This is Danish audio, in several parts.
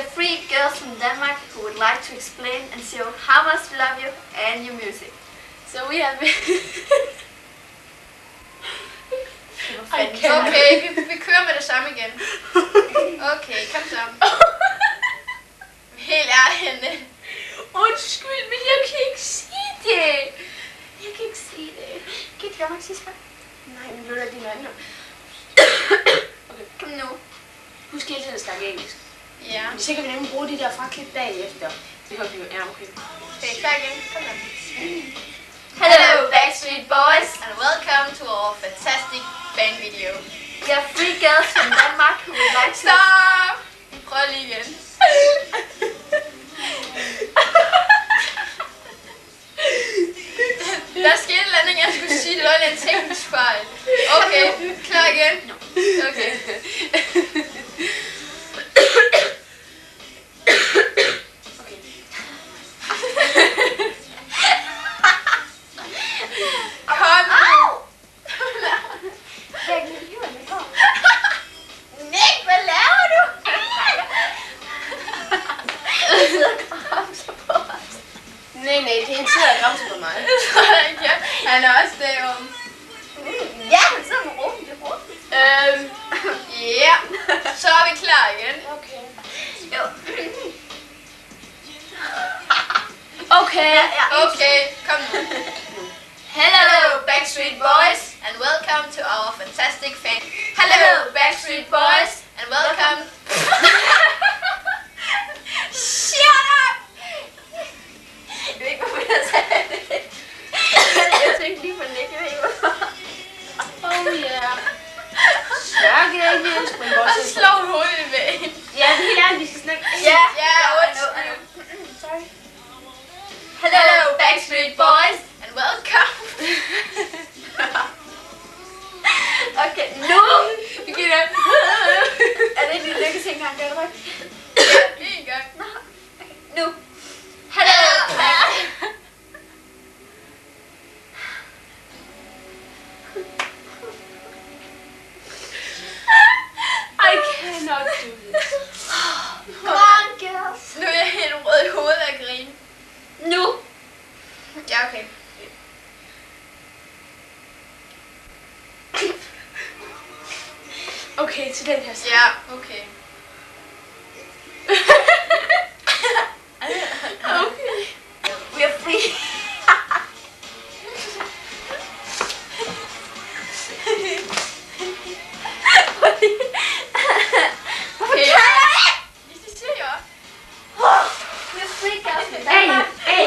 are three girls from Denmark who would like to explain and show how much we love you and your music. So we have Okay, vi kører med det samme igen. Okay, kom så. Helt ærligt. Undskyld, men jeg kan ikke sige det. Jeg kan ikke sige det. Kan du gøre mig sidste gang? Nej, men ved du, dine øjne. Okay, kom nu. Husk hele tiden at snakke engelsk. Ja. Så kan vi nemlig bruge de der fraklip bagefter. Det kan vi jo. Ja, okay. Okay, klar igen. Kom så. Hello, Backstreet Boys, And welcome to our fantastic fan video. we are three girls from Denmark who would like to... Stop! Prøv lige igen. Der skete en landing, jeg skulle sige, det var en teknisk fejl. Okay, klar igen. Okay. Kom nu! Nick, hvad laver du? Nej, det er han sidder og græmser på mig. Ja, han er også derom. Ja, men så er vi rum, det er rum. Ja, så er vi klar igen. Okay. Jo. Okay. Okay, kom nu. Hello, Backstreet Boys, and welcome to our fantastic fan. Hello, Backstreet Boys, and welcome. Shut up! Jeg ved ikke, hvorfor jeg sagde det. Jeg tænkte lige på Nick, jeg ved ikke, hvorfor. Oh yeah. Snakke ikke. Spring Og så slår hun hovedet i væggen. Ja, det er helt ærligt, vi skal snakke. Ja, I know. Sorry. Hello, Backstreet Boys. And welcome. Okay, nu! Vi giver det. Er det en lykkes en gang, gør det rigtigt? En gang. Nu! Hello! I cannot do this. Come on, girls! Nu er jeg helt rød i hovedet af grin. Nu! Ja, okay. Okay, til den her side. Ja, okay. Okay. We are free! Okay. Det siger jeg. We are free, girls from Denmark. Hey.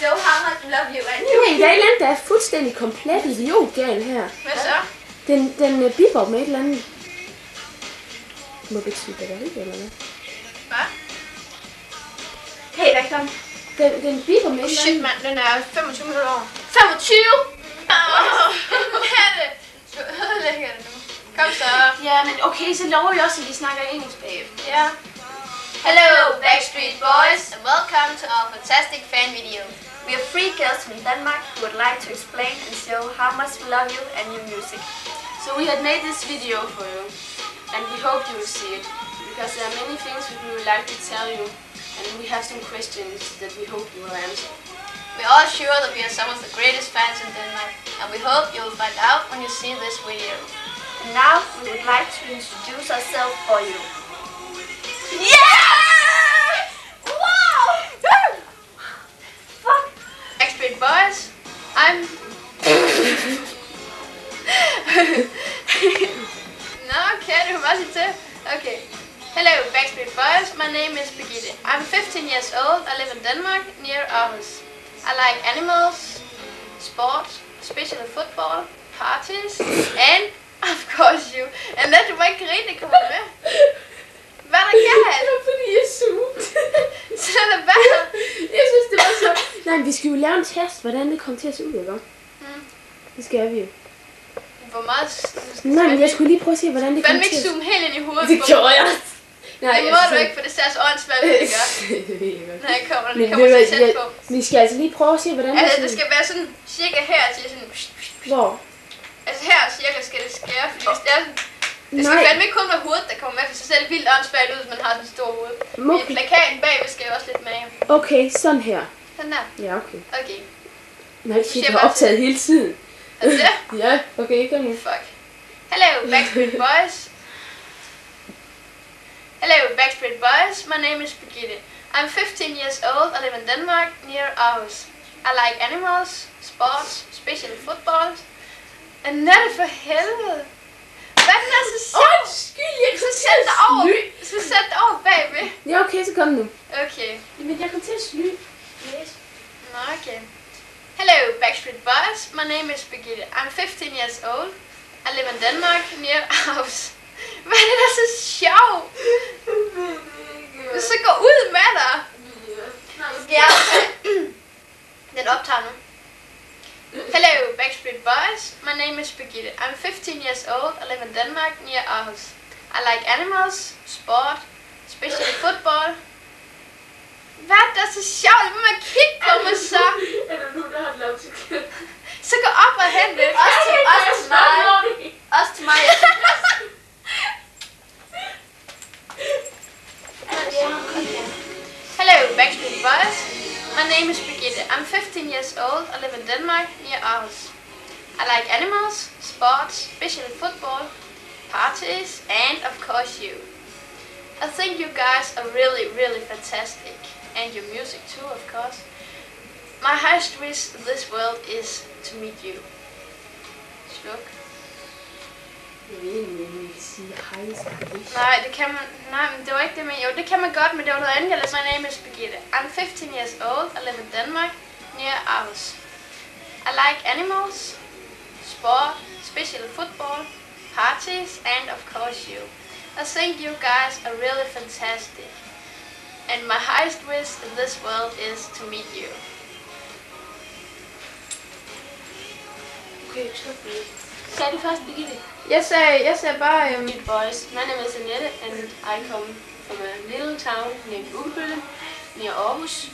So how much we love you and Nej, der er et eller andet, der er fuldstændig komplet idiotgal her. Hvad så? Den bipper med et eller andet. Må det betyde batteri, eller hvad? Hvad? Hey, hvad kom? Den bipper med et eller Shit, andet. mand, den er 25 minutter over. 25! Hvad er det? Du ødelægger det nu. Kom så. Ja, men okay, så lover vi også, at vi snakker engelsk bagefter. Ja. Hello, Backstreet Boys, and welcome to our fantastic fan video. We are three girls from Denmark who would like to explain and show how much we love you and your music. So we had made this video for you, and we hope you will see it, because there are many things we would like to tell you, and we have some questions that we hope you will answer. We're all sure that we are some of the greatest fans in Denmark, and we hope you will find out when you see this video. And now we would like to introduce ourselves for you. Yeah! Wow! Fuck! Backstreet Boys, I'm... No, okay, du kan bare sige til. Okay. Hello, Backstreet Boys, my name is Birgitte. I'm 15 years old, I live in Denmark, near Aarhus. I like animals, sport, especially football, parties, and of course you. And that du må ikke grine, det kommer med. Hvad er der galt? Det var fordi, jeg zoomed. Så lad være. Jeg synes, det var så... Nej, vi skal jo lave en test, hvordan det kommer til at se ud, ikke? Det skal vi jo. Hvor meget... Nej, men jeg skulle lige prøve at se, hvordan det Fandme kommer ikke til at... zoome helt ind i hovedet. Det gjorde jeg. Nej, Det må du ikke, for det ser så åndssvagt ud, ikke? Det ved jeg godt. Når jeg kommer, Men det kommer så tæt på. vi skal altså lige prøve at se, hvordan Altså, det det skal være sådan cirka her til sådan... Hvor? Altså her cirka skal det skære, fordi hvis det er sådan... Det skal fandme ikke kun være hovedet, der kommer med, for så ser det vildt åndssvagt ud, hvis man har sådan en stor hoved. Okay. Men plakaten bagved skal jo også lidt med. Okay, sådan her. Sådan der. Ja, okay. Okay. Nej, shit, jeg har optaget hele tiden. Er det det? Ja, okay, kom nu. Fuck. Hello, Backstreet Boys. Hello, Backstreet Boys. My name is Birgitte. I'm 15 years old. I live in Denmark, near Aarhus. I like animals, sports, especially football. Annette, for helvede. Hvad er den er så sjov? Undskyld, jeg Så sæt dig over. Så sæt dig over bagved. Ja, okay, så kom nu. Okay. Men jeg kom til at sny. Nå, okay. Hello, Backstreet Boys. My name is Birgitte. I'm 15 years old. I live in Denmark, near Aarhus. Hvad er det der så sjov? Så gå ud med dig. Ja. Den optager nu. Hello, Backstreet Boys. My name is Birgitte. I'm 15 years old. I live in Denmark, near Aarhus. I like animals, sport, especially football. Hvad er det så sjovt? Hvad man kigge på mig så? Er der nogen, der har lavet til kæld? Så gå op og hente det. Også til mig. Også til mig. Hello, Backstreet Boys. My name is Birgitte. I'm 15 years old. I live in Denmark, near Aarhus. I like animals, sports, especially football, parties, and of course you. I think you guys are really, really fantastic. And your music too, of course. My highest wish in this world is to meet you. Sluk. Jeg ved ikke, om jeg kan sige hej. Nej, det kan man. Nej, men det var ikke det, men jo, det kan man godt, men det var noget andet. Jeg læste. My name is Birgitte. I'm 15 years old. I live in Denmark, near Aarhus. I like animals, sport, especially football, parties, and of course you. I think you guys are really fantastic. And my highest wish in this world is to meet you. Okay, stop det. Sagde du først, Birgitte? Jeg sagde bare, Backstreet Boys. My name is Annette and I come from a little town named Ugelbølle, near Aarhus.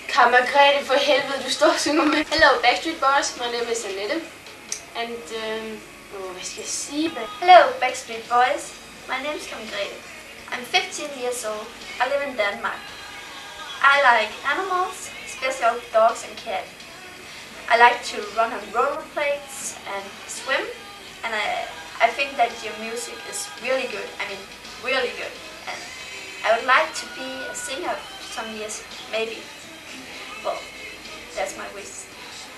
Kammergrete, for helvede, du står og synger med. Hello, Backstreet Boys. My name is Annette. And, hvad skal jeg sige? Hello, Backstreet Boys. My name is Kammergrete. I'm 15 years old. I live in Denmark. I like animals, especially dogs and cats. I like to run on rollerblades and swim, and I think that your music is really good. I mean, really good. And I would like to be a singer some years, maybe. Well, that's my wish.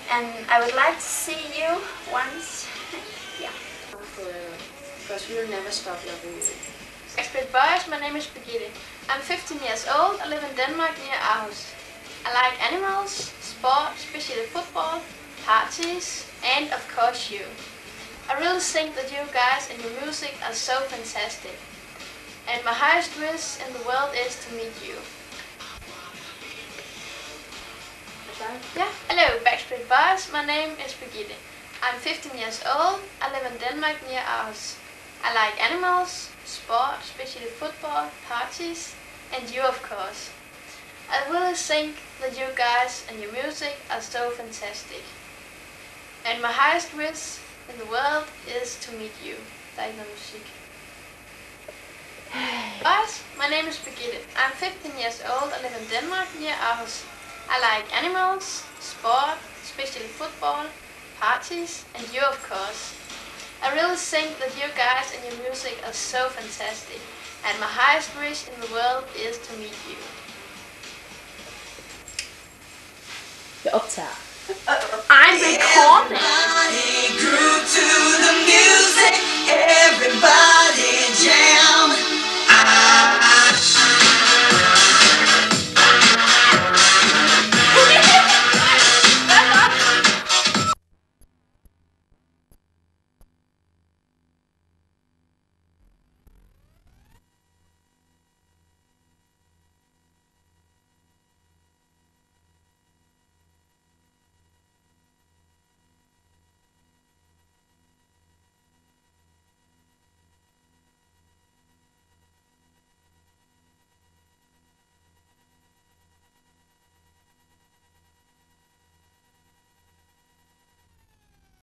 And I would like to see you once. Yeah. Because we'll never stop loving you. Backstreet Boys, my name is Birgitte. I'm 15 years old. I live in Denmark, near Aarhus. I like animals, sport, especially football, parties, and of course you. I really think that you guys and your music are so fantastic. And my highest wish in the world is to meet you. Yeah. Hello, Backstreet Boys. My name is Birgitte. I'm 15 years old. I live in Denmark, near Aarhus. I like animals, sport, especially football, parties, and you, of course. I really think that you guys and your music are so fantastic. And my highest wish in the world is to meet you. Der er ikke noget musik. Boys, my name is Birgitte. I'm 15 years old. I live in Denmark, near Aarhus. I like animals, sport, especially football, parties, and you, of course. I really think that you guys and your music are so fantastic. And my highest wish in the world is to meet you. Jeg optager. I'm recording.